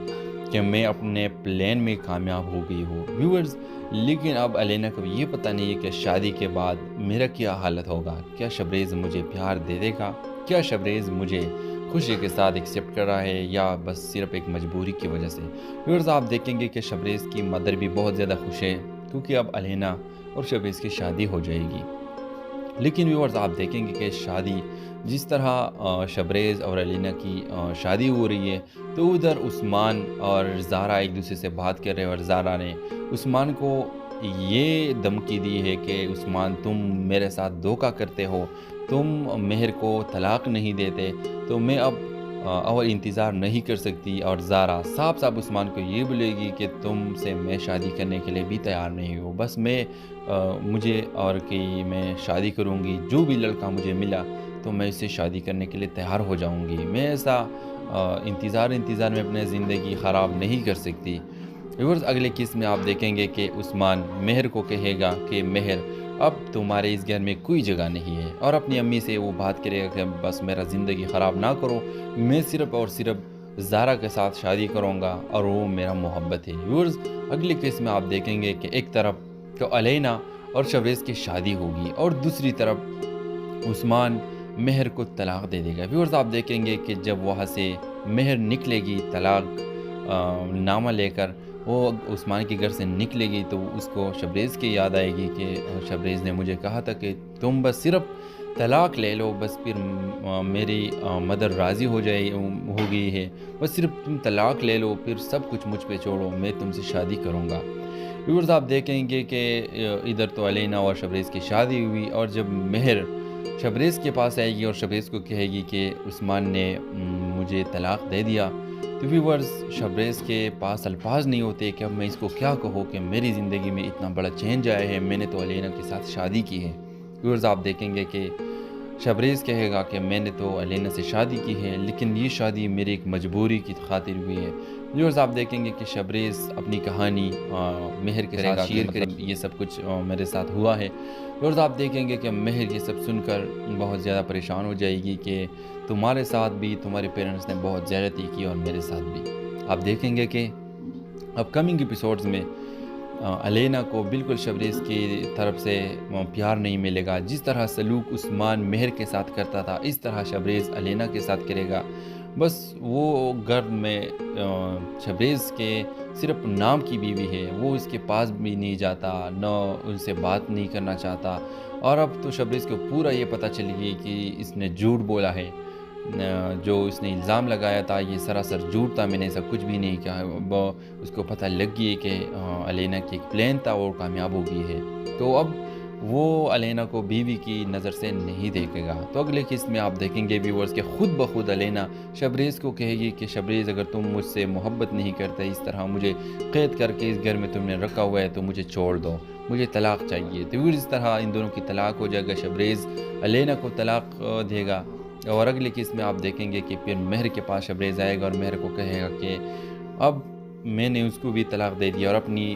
کہ میں اپنے پلان میں کامیاب ہو گئی ہوں۔ ویورز لیکن اب علینا کو یہ پتہ نہیں ہے کہ شادی کے بعد میرا کیا حالت ہوگا، کیا شبریز مجھے پیار دے دے گا، کیا شبریز مجھے خوشی کے ساتھ ایکسیپٹ کر رہا ہے یا بس صرف ایک مجبوری کی وجہ سے۔ ویورز آپ دیکھیں گے کہ شبریز کی مدر بھی بہت زیادہ خوش ہے کیونکہ اب علینا اور شبریز کی شادی ہو جائے گی۔ لیکن ویورز آپ دیکھیں گے کہ شادی جس طرح شبریز اور علینا کی شادی ہو رہی ہے تو ادھر عثمان اور زارا ایک دوسرے سے بات کر رہے ہیں، اور زارا نے عثمان کو یہ دھمکی دی ہے کہ عثمان تم میرے ساتھ دھوکہ کرتے ہو، تم مہر کو طلاق نہیں دیتے، تو میں اب اور انتظار نہیں کر سکتی، اور زارا صاف صاف عثمان کو یہ بولے گی کہ تم سے میں شادی کرنے کے لیے بھی تیار نہیں ہوں، بس مجھے اور کہ میں شادی کروں گی، جو بھی لڑکا مجھے ملا تو میں اس سے شادی کرنے کے لیے تیار ہو جاؤں گی، میں ایسا انتظار میں اپنے زندگی خراب نہیں کر سکتی۔ ویورز اگلے قسط میں آپ دیکھیں گے کہ عثمان مہر کو کہے گا کہ مہر اب تمہارے اس گھر میں کوئی جگہ نہیں ہے، اور اپنی امی سے وہ بات کرے گا کہ بس میرا زندگی خراب نہ کرو، میں صرف اور صرف زارا کے ساتھ شادی کروں گا اور وہ میرا محبت ہے۔ ویورز اگلے قسط میں آپ دیکھیں گے کہ ایک طرف تو علینا اور شبریز کی شادی ہوگی اور دوسری طرف عثمان مہر کو طلاق دے دے گا۔ ویورز آپ دیکھیں گے کہ جب وہاں سے مہر نکلے گی طلاق نامہ لے کر، وہ عثمان کے گھر سے نکلے گی تو اس کو شبریز کی یاد آئے گی کہ شبریز نے مجھے کہا تھا کہ تم بس صرف طلاق لے لو، بس پھر میری مدر راضی ہو گئی ہے، بس صرف تم طلاق لے لو، پھر سب کچھ مجھ پہ چھوڑو، میں تم سے شادی کروں گا۔ ویورز آپ دیکھیں گے کہ ادھر تو علینا اور شبریز کی شادی ہوئی، اور جب مہر شبریز کے پاس آئے گی اور شبریز کو کہے گی کہ عثمان نے مجھے طلاق دے دیا، تو ویورز شبریز کے پاس الفاظ نہیں ہوتے کہ اب میں اس کو کیا کہوں کہ میری زندگی میں اتنا بڑا چینج آیا ہے، میں نے تو علینا کے ساتھ شادی کی ہے۔ ویورز آپ دیکھیں گے کہ شبریز کہے گا کہ میں نے تو علینا سے شادی کی ہے، لیکن یہ شادی میری ایک مجبوری کی خاطر ہوئی ہے۔ ویورز آپ دیکھیں گے کہ شبریز اپنی کہانی مہر کے ساتھ شیئر کرے، یہ سب کچھ میرے ساتھ ہوا ہے۔ ویورز آپ دیکھیں گے کہ مہر یہ سب سن کر بہت زیادہ پریشان ہو جائے گی کہ تمہارے ساتھ بھی تمہارے پیرنٹس نے بہت زیادتی کی اور میرے ساتھ بھی۔ آپ دیکھیں گے کہ اپ کمنگ ایپیسوڈز میں علینا کو بالکل شبریز کی طرف سے پیار نہیں ملے گا، جس طرح سلوک عثمان مہر کے ساتھ کرتا تھا اس طرح شبریز علینا کے ساتھ کرے گا۔ بس وہ گھر میں شبریز کے صرف نام کی بیوی ہے، وہ اس کے پاس بھی نہیں جاتا، نہ ان سے بات نہیں کرنا چاہتا، اور اب تو شبریز کو پورا یہ پتہ چل گئی کہ اس نے جھوٹ بولا ہے، جو اس نے الزام لگایا تھا یہ سراسر جھوٹ تھا، میں نے ایسا کچھ بھی نہیں کہا۔ اس کو پتہ لگ گئی کہ علینا کی ایک پلان تھا اور کامیاب ہو گئی ہے، تو اب وہ علینا کو بیوی کی نظر سے نہیں دیکھے گا۔ تو اگلے قسط میں آپ دیکھیں گے ویورز کہ خود بخود علینا شبریز کو کہے گی کہ شبریز اگر تم مجھ سے محبت نہیں کرتے، اس طرح مجھے قید کر کے اس گھر میں تم نے رکھا ہوا ہے، تو مجھے چھوڑ دو، مجھے طلاق چاہیے۔ تو اس طرح ان دونوں کی طلاق ہو جائے گا، شبریز علینا کو طلاق دے گا۔ اور اگلی قسط میں آپ دیکھیں گے کہ پھر مہر کے پاس شبریز آئے گا اور مہر کو کہے گا کہ اب میں نے اس کو بھی طلاق دے دیا، اور اپنی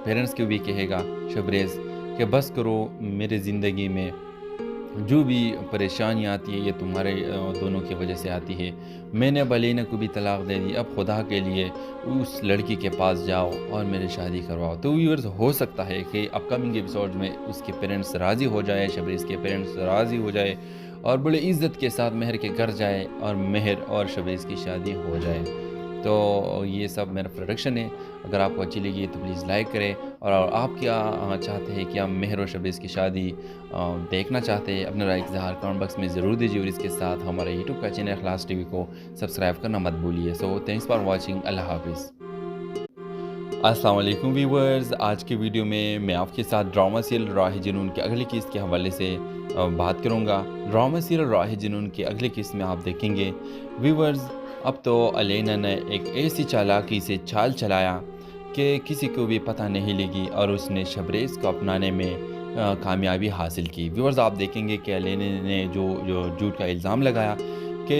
پیرنٹس کو بھی کہے گا شبریز کہ بس کرو، میرے زندگی میں जो भी परेशानी आती है ये तुम्हारे दोनों की वजह से आती है। मैंने अब अलीना को भी तलाक दे दी, अब खुदा के लिए उस लड़की के पास जाओ और मेरी शादी करवाओ। तो व्यूअर्स, हो सकता है कि अपकमिंग एपिसोड में उसके पेरेंट्स राज़ी हो जाए, शबरीज़ के पेरेंट्स राज़ी हो जाए और बड़े इज़्ज़त के साथ मेहर के घर जाए और मेहर और शबरीज़ की शादी हो जाए। तो ये सब मेरा प्रोडक्शन है। अगर आपको अच्छी लगी तो प्लीज़ लाइक करें, और आप क्या चाहते हैं कि हम मेहर और शबरीज़ की शादी देखना चाहते हैं, अपना राय इज़हार कमेंट बॉक्स में ज़रूर दीजिए, और इसके साथ हमारे यूट्यूब का चैनल इखलास टीवी को सब्सक्राइब करना मत भूलिए। So thanks for watching. अल्लाह हाफिज़। अस्सलाम वालेकुम व्यूअर्स, आज की वीडियो में मैं आपके साथ ड्रामा सीरियल राह जुनून के अगली किस्त के हवाले से बात करूंगा। ड्रामा सीरियल राह जुनून के अगली किस्त में आप देखेंगे व्यूअर्स, अब तो अलीना ने एक ऐसी चालाकी से चाल चलाया कि किसी को भी पता नहीं लगी और उसने शबरीज़ को अपनाने में कामयाबी हासिल की। व्यूअर्स, आप देखेंगे कि अलीना ने जो झूठ का इल्ज़ाम लगाया कि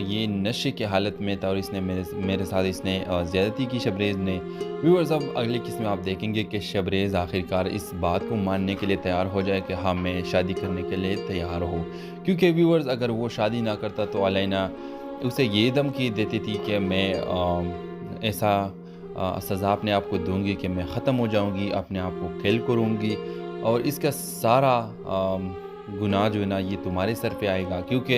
ये नशे की हालत में था और इसने मेरे साथ इसने ज़्यादती की शबरीज़ ने। व्यूअर्स, अब अगली किस्त में आप देखेंगे कि शबरीज़ आखिरकार इस बात को मानने के लिए तैयार हो जाए कि हाँ, मैं शादी करने के लिए तैयार हूँ। क्योंकि व्यूअर्स, अगर वो शादी ना करता तो अलीना उसे ये धमकी देती थी कि मैं ऐसा सज़ा अपने आप को दूंगी कि मैं ख़त्म हो जाऊंगी, अपने आप को खेल करूंगी और इसका सारा गुनाह जो है ना ये तुम्हारे सर पे आएगा, क्योंकि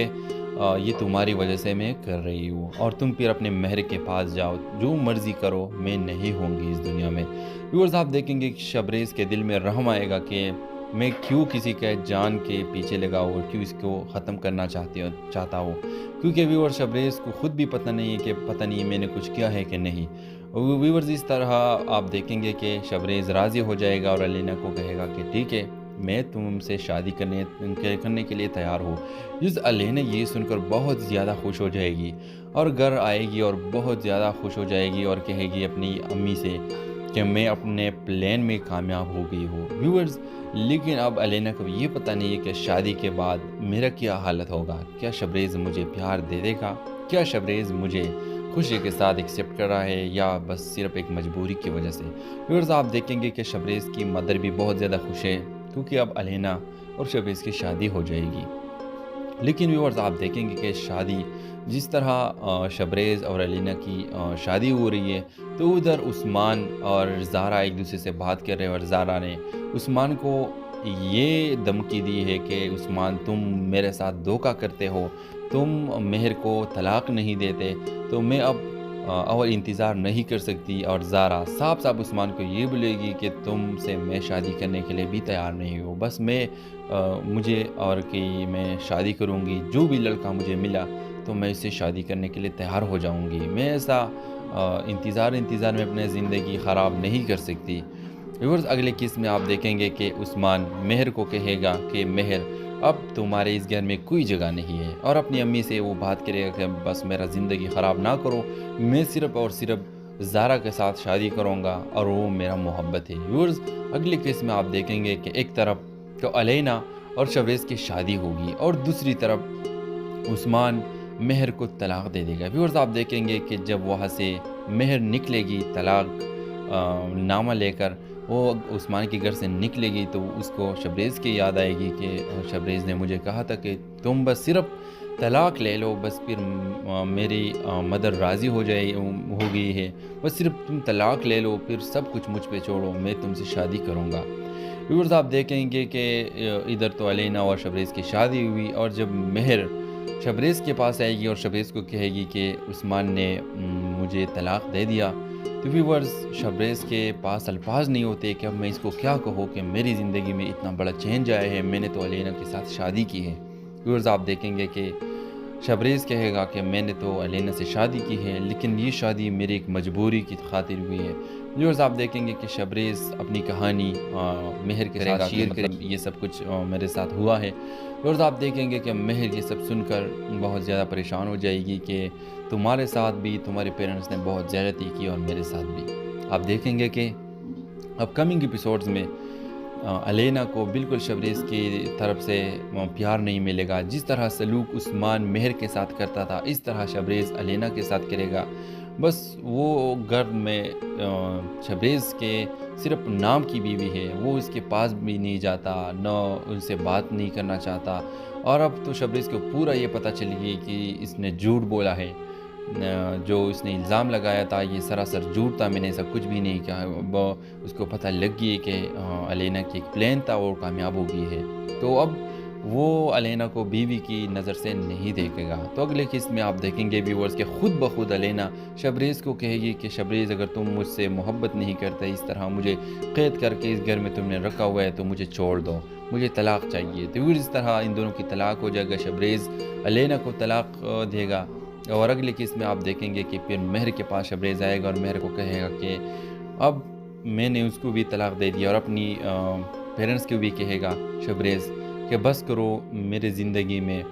ये तुम्हारी वजह से मैं कर रही हूँ और तुम फिर अपने मेहर के पास जाओ, जो मर्ज़ी करो, मैं नहीं होंगी इस दुनिया में। व्यूअर्स, आप देखेंगे कि शबरीज़ के दिल में रहम आएगा कि मैं क्यों किसी के जान के पीछे लगा हूँ और क्यों इसको ख़त्म करना चाहता हूँ। क्योंकि व्यूअर्स, शबरीज़ को ख़ुद भी पता नहीं है कि पता नहीं मैंने कुछ किया है कि नहीं। व्यूअर्स, इस तरह आप देखेंगे कि शबरीज़ राज़ी हो जाएगा और अलीना को कहेगा कि ठीक है, मैं तुमसे शादी करने के लिए तैयार हूँ। जिस अलीना ये सुनकर बहुत ज़्यादा खुश हो जाएगी और घर आएगी और बहुत ज़्यादा खुश हो जाएगी और कहेगी अपनी अम्मी से कि मैं अपने प्लान में कामयाब हो गई हूँ। व्यूअर्स, लेकिन अब अलीना को ये पता नहीं है कि शादी के बाद मेरा क्या हालत होगा। क्या शबरीज़ मुझे प्यार दे देगा? क्या शबरीज़ मुझे खुशी के साथ एक्सेप्ट कर रहा है या बस सिर्फ एक मजबूरी की वजह से? व्यूअर्स, आप देखेंगे कि शबरीज़ की मदर भी बहुत ज़्यादा खुश है क्योंकि अब अलीना और शबरीज़ की शादी हो जाएगी। लेकिन व्यूअर्स, आप देखेंगे कि शादी जिस तरह शबरीज़ और अलीना की शादी हो रही है तो उधर उस्मान और ज़ारा एक दूसरे से बात कर रहे हैं और ज़ारा ने उस्मान को ये धमकी दी है कि उस्मान, तुम मेरे साथ धोखा करते हो, तुम मेहर को तलाक नहीं देते, तो मैं अब और इंतज़ार नहीं कर सकती। और ज़ारा साफ साफ उस्मान को ये बोलेगी कि तुमसे मैं शादी करने के लिए भी तैयार नहीं हूँ, बस मुझे और कि मैं शादी करूँगी, जो भी लड़का मुझे मिला तो मैं इससे शादी करने के लिए तैयार हो जाऊँगी। मैं ऐसा इंतज़ार में अपनी ज़िंदगी ख़राब नहीं कर सकती। व्यूअर्स, अगले किस्त में आप देखेंगे कि उस्मान मेहर को कहेगा कि मेहर, अब तुम्हारे इस घर में कोई जगह नहीं है, और अपनी अम्मी से वो बात करेगा कि बस मेरा ज़िंदगी ख़राब ना करो, मैं सिर्फ़ और सिर्फ ज़ारा के साथ शादी करूँगा और वो मेरा मोहब्बत है। व्यूअर्स, अगले किस्त में आप देखेंगे कि एक तरफ तो अलीना और शबरीज़ की शादी होगी और दूसरी तरफ उस्मान मेहर को तलाक दे देगा। व्यूअर्स, आप देखेंगे कि जब वहाँ से मेहर निकलेगी तलाक नामा लेकर, वो उस्मान के घर से निकलेगी तो उसको शबरीज़ की याद आएगी कि शबरीज़ ने मुझे कहा था कि तुम बस सिर्फ तलाक ले लो, बस फिर मेरी मदर राज़ी हो गई है, बस सिर्फ तुम तलाक ले लो, फिर सब कुछ मुझ पे छोड़ो, मैं तुमसे शादी करूँगा। व्यूअर्स, आप देखेंगे कि इधर तो अलीना और शबरीज़ की शादी हुई और जब मेहर शबरीज़ के पास आएगी और शबरीज़ को कहेगी कि उस्मान ने मुझे तलाक दे दिया, तो व्यूअर्स, शबरीज़ के पास अल्फाज नहीं होते कि अब मैं इसको क्या कहूँ कि मेरी ज़िंदगी में इतना बड़ा चेंज आया है, मैंने तो अलीना के साथ शादी की है। व्यूअर्स, आप देखेंगे कि शबरीज़ कहेगा कि मैंने तो अलीना से शादी की है, लेकिन ये शादी मेरी एक मजबूरी की खातिर हुई है। व्यूअर्स, आप देखेंगे कि शबरीज़ अपनी कहानी मेहर के साथ शेयर करें, ये सब कुछ मेरे साथ हुआ है। व्यूअर्स, आप देखेंगे कि मेहर ये सब सुनकर बहुत ज़्यादा परेशान हो जाएगी कि तुम्हारे साथ भी तुम्हारे पेरेंट्स ने बहुत ज़्यादती की और मेरे साथ भी। आप देखेंगे कि अपकमिंग एपिसोड्स में अलीना को बिल्कुल शबरीज़ की तरफ से प्यार नहीं मिलेगा। जिस तरह सलूक उस्मान मेहर के साथ करता था, इस तरह शबरीज़ अलीना के साथ करेगा। بس وہ گھر میں شبریز کے صرف نام کی بیوی ہے، وہ اس کے پاس بھی نہیں جاتا، نہ ان سے بات نہیں کرنا چاہتا۔ اور اب تو شبریز کو پورا یہ پتہ چل گئی کہ اس نے جھوٹ بولا ہے، جو اس نے الزام لگایا تھا یہ سراسر جھوٹ تھا، میں نے ایسا کچھ بھی نہیں کہا۔ اس کو پتہ لگ گئی کہ الینا کی ایک پلان تھا اور کامیاب ہو گئی ہے، تو اب وہ الینا کو بیوی کی نظر سے نہیں دیکھے گا۔ تو اگلے قسط میں آپ دیکھیں گے ویورز کہ خود بخود الینا شبریز کو کہے گی کہ شبریز اگر تم مجھ سے محبت نہیں کرتے، اس طرح مجھے قید کر کے اس گھر میں تم نے رکھا ہوا ہے، تو مجھے چھوڑ دو، مجھے طلاق چاہیے۔ تو ویورز اس طرح ان دونوں کی طلاق ہو جائے گا، شبریز الینا کو طلاق دے گا۔ اور اگلے قسط میں آپ دیکھیں گے کہ پھر مہر کے پاس شبریز آئے گا اور مہر کو کہے گا کہ اب میں نے اس کو بھی طلاق دے دیا، اور اپنی پیرنٹس کو بھی کہے گا شبریز کہ بس کرو، میرے زندگی میں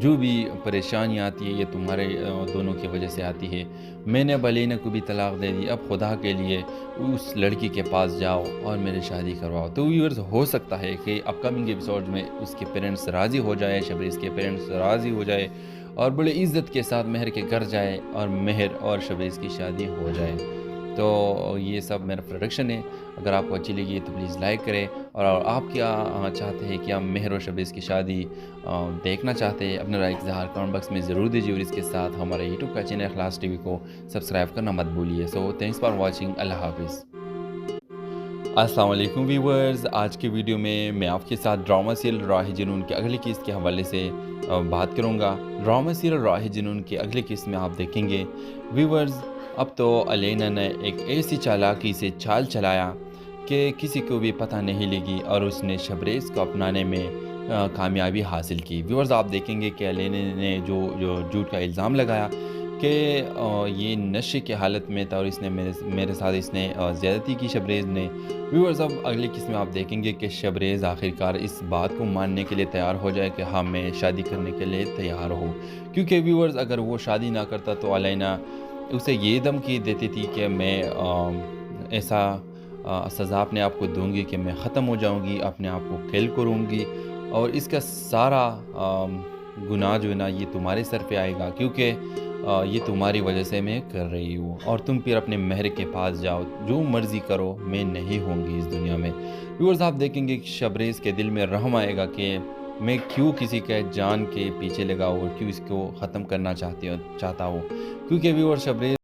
جو بھی پریشانی آتی ہے یہ تمہارے دونوں کی وجہ سے آتی ہے، میں نے اب الینا کو بھی طلاق دے دی، اب خدا کے لیے اس لڑکی کے پاس جاؤ اور میری شادی کرواؤ۔ تو ویورز ہو سکتا ہے کہ اپ کمنگ ایپیسوڈ میں اس کے پیرنٹس راضی ہو جائے، شبریز کے پیرنٹس راضی ہو جائے اور بڑے عزت کے ساتھ مہر کے گھر جائے اور مہر اور شبریز کی شادی ہو جائے۔ تو یہ سب میرا پروڈکشن ہے، اگر آپ کو اچھی لگی تو پلیز لائک کریں، اور آپ کیا چاہتے ہیں کہ آپ مہر اور شبریز کی شادی دیکھنا چاہتے ہیں، اپنا رائے اظہار کمنٹ باکس میں ضرور دیجیے، اور اس کے ساتھ ہمارے یوٹیوب کا چینل اخلاص ٹی وی کو سبسکرائب کرنا مت بھولیے۔ سو تھینکس فار واچنگ، اللہ حافظ۔ السلام علیکم ویورز، آج کی ویڈیو میں آپ کے ساتھ ڈرامہ سیریل راہ جنون کے اگلی قسط کے حوالے سے بات کروں گا۔ ڈرامہ سیریل راہ جنون کے اگلی قسط میں آپ دیکھیں گے ویورز اب تو الینا نے ایک ایسی چالاکی سے چال چلایا کہ کسی کو بھی پتہ نہیں لگی، اور اس نے شبریز کو اپنانے میں کامیابی حاصل کی۔ ویورز آپ دیکھیں گے کہ الینا نے جو جھوٹ کا الزام لگایا کہ یہ نشے کی حالت میں تھا اور اس نے میرے ساتھ اس نے زیادتی کی شبریز نے۔ ویورز اب اگلی قسم میں آپ دیکھیں گے کہ شبریز آخرکار اس بات کو ماننے کے لیے تیار ہو جائے کہ ہاں میں شادی کرنے کے لیے تیار ہوں، کیونکہ ویورز اگر وہ شادی نہ کرتا تو الینا اسے یہ دھمکی دیتی تھی کہ میں ایسا سزا اپنے آپ کو دوں گی کہ میں ختم ہو جاؤں گی، اپنے آپ کو کل کروں گی، اور اس کا سارا گناہ جو ہے نا یہ تمہارے سر پہ آئے گا، کیونکہ یہ تمہاری وجہ سے میں کر رہی ہوں، اور تم پھر اپنے مہر کے پاس جاؤ، جو مرضی کرو، میں نہیں ہوں گی اس دنیا میں۔ ویورز آپ دیکھیں گے کہ شبریز کے دل میں رحم آئے گا کہ میں کیوں کسی کے جان کے پیچھے لگا ہوں اور کیوں اس کو ختم کرنا چاہتا ہوں، کیونکہ ویورز شبریز